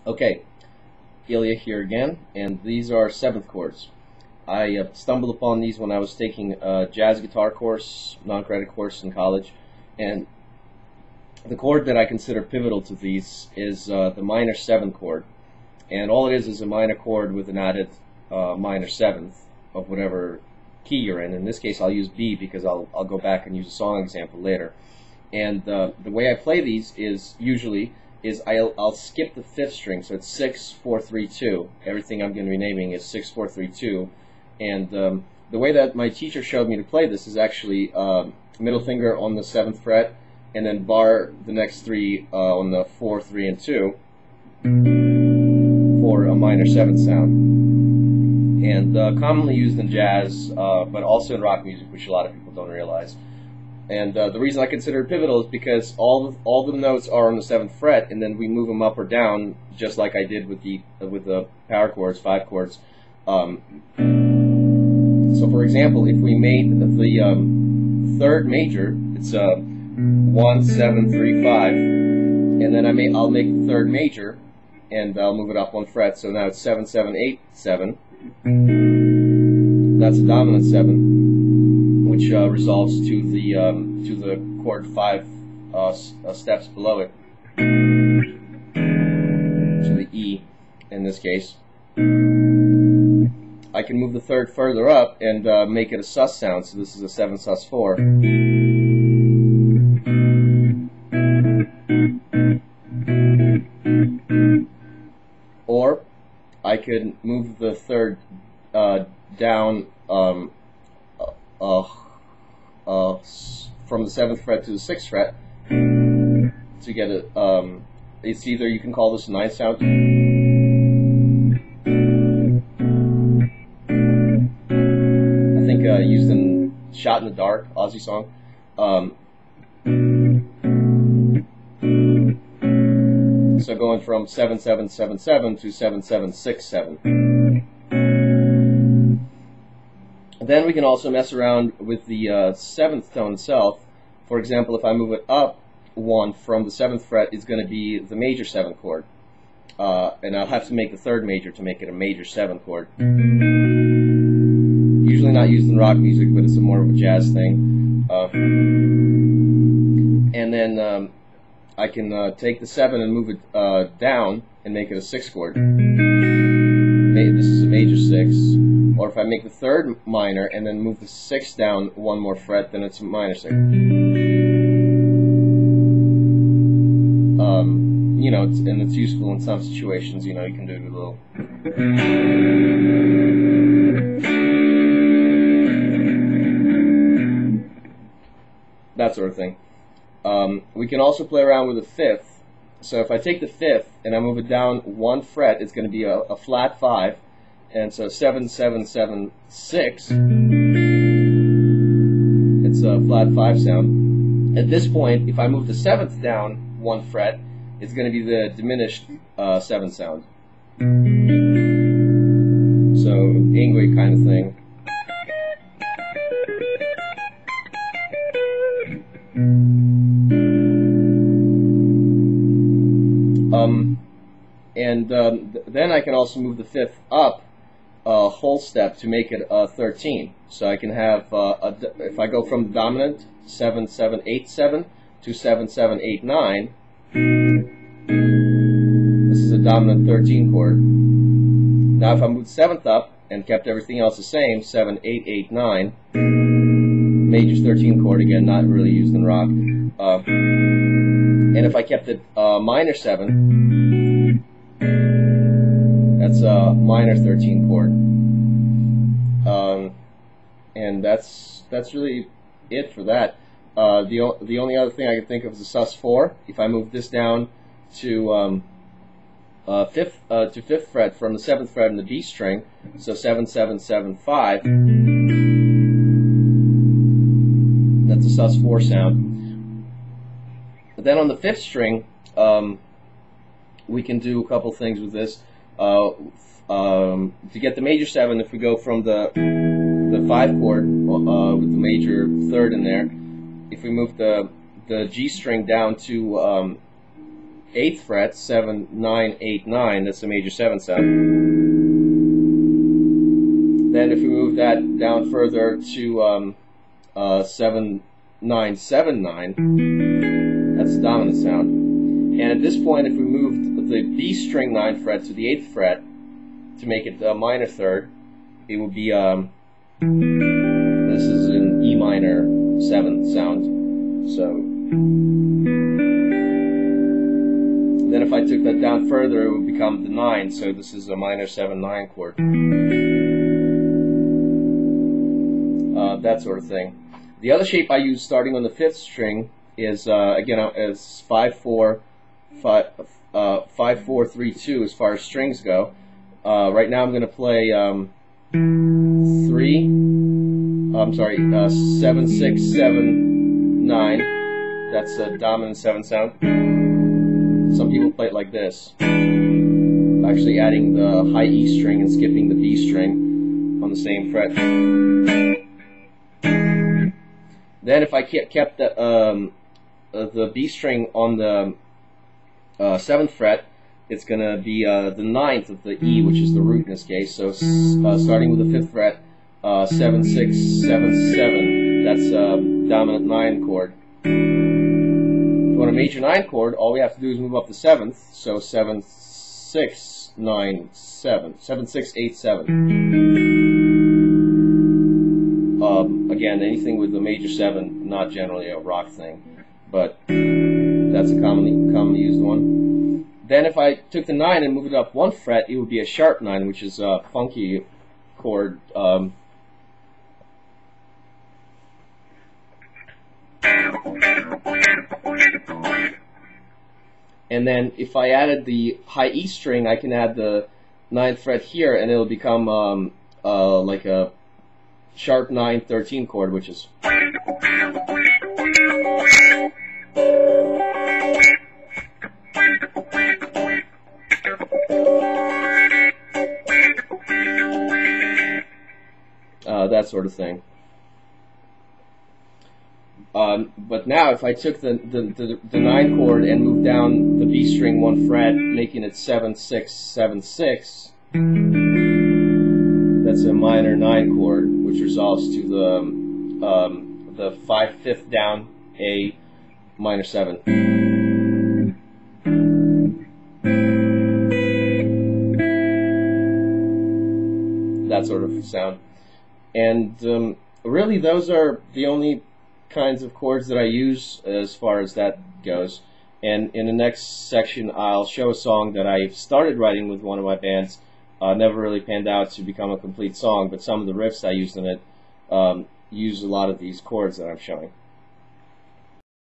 Okay, Ilya here again, and these are 7th chords. I stumbled upon these when I was taking a jazz guitar course, non-credit course in college, and the chord that I consider pivotal to these is the minor 7th chord, and all it is a minor chord with an added minor 7th of whatever key you're in. In this case, I'll use B because I'll go back and use a song example later. And the way I play these is usually I'll skip the 5th string, so it's 6 4 3 2. Everything I'm going to be naming is 6 4 3 2, and the way that my teacher showed me to play this is actually middle finger on the 7th fret, and then bar the next 3 on the 4 3 and 2 for a minor 7th sound, and commonly used in jazz, but also in rock music, which a lot of people don't realize. And the reason I consider it pivotal is because all the notes are on the 7th fret, and then we move them up or down, just like I did with the power chords, 5 chords. So, for example, if we made the 3rd major, it's 1 7 3 5, and then I'll make the 3rd major, and I'll move it up 1 fret. So now it's 7 7 8 7. That's a dominant 7. Which resolves to the chord 5 steps below it, to the E in this case. I can move the 3rd further up and make it a sus sound, so this is a 7 sus 4. Or I could move the 3rd down from the 7th fret to the 6th fret to get it. It's either, you can call this a 9th sound, I think used in Shot in the Dark, Aussie song. So going from 7 7 7 7 to 7 7 6 7. Then we can also mess around with the 7th tone itself. For example, if I move it up 1 from the 7th fret, it's going to be the major 7th chord. And I'll have to make the 3rd major to make it a major 7th chord. Usually not used in rock music, but it's more of a jazz thing. And then I can take the 7 and move it down and make it a 6th chord. This is a major 6. Or if I make the 3rd minor and then move the 6th down 1 more fret, then it's a minor 6. You know, it's useful in some situations. You know, you can do it a little. That sort of thing. We can also play around with the 5th. So if I take the 5th and I move it down 1 fret, it's going to be a flat 5. And so 7 7 7 6. It's a flat 5 sound. At this point, if I move the 7th down 1 fret, it's going to be the diminished 7 sound. So Ingwe kind of thing. Then I can also move the 5th up a whole step to make it 13. So I can have, if I go from the dominant 7 7 8 7 to 7 7 8 9, this is a dominant 13 chord. Now if I moved 7th up and kept everything else the same, 7 8 8 9, major 13 chord, again, not really used in rock. And if I kept it minor 7, that's a minor 13 chord. And that's really it for that. The only other thing I can think of is a sus 4. If I move this down to 5th fret from the 7th fret in the B string, so 7 7 7 5, that's a sus 4 sound. But then on the 5th string, we can do a couple things with this. To get the major 7, if we go from the 5 chord with the major 3rd in there, if we move the G string down to 8th fret, 7, 9, 8, 9. That's the major 7 sound. Then if we move that down further to 7, 9, 7, 9, that's the dominant sound. And at this point, if we moved the B string 9th fret to the 8th fret to make it a minor third, it would be, this is an E minor 7th sound. So then if I took that down further, it would become the 9, so this is a minor 7, 9 chord. That sort of thing. The other shape I use starting on the 5th string is, again, is 5, 4, 5, 5, 4, 3, 2 as far as strings go. Right now I'm going to play 7, 6, 7, 9. That's a dominant 7 sound. Some people play it like this, actually adding the high E string and skipping the B string on the same fret. Then if I kept the B string on the 7th fret, it's going to be the 9th of the E, which is the root in this case. So starting with the 5th fret, 7, 6, 7, 7. That's a dominant 9 chord. If you want a major 9 chord, all we have to do is move up the 7th. So 7, 6, 9, 7. 7, 6, 8, 7. Again, anything with the major 7, not generally a rock thing, but that's a commonly used one. Then if I took the 9 and moved it up 1 fret, it would be a sharp 9, which is a funky chord. And then if I added the high E string, I can add the 9th fret here, and it'll become like a sharp 9, 13 chord, which is. That sort of thing. But now, if I took the 9 chord and moved down the B string 1 fret, making it 7, 6, 7, 6, that's a minor 9 chord, which resolves to the 5/5 down A minor 7. That sort of sound. And really, those are the only kinds of chords that I use as far as that goes. And in the next section, I'll show a song that I started writing with one of my bands. Never really panned out to become a complete song, but some of the riffs I used in it use a lot of these chords that I'm showing.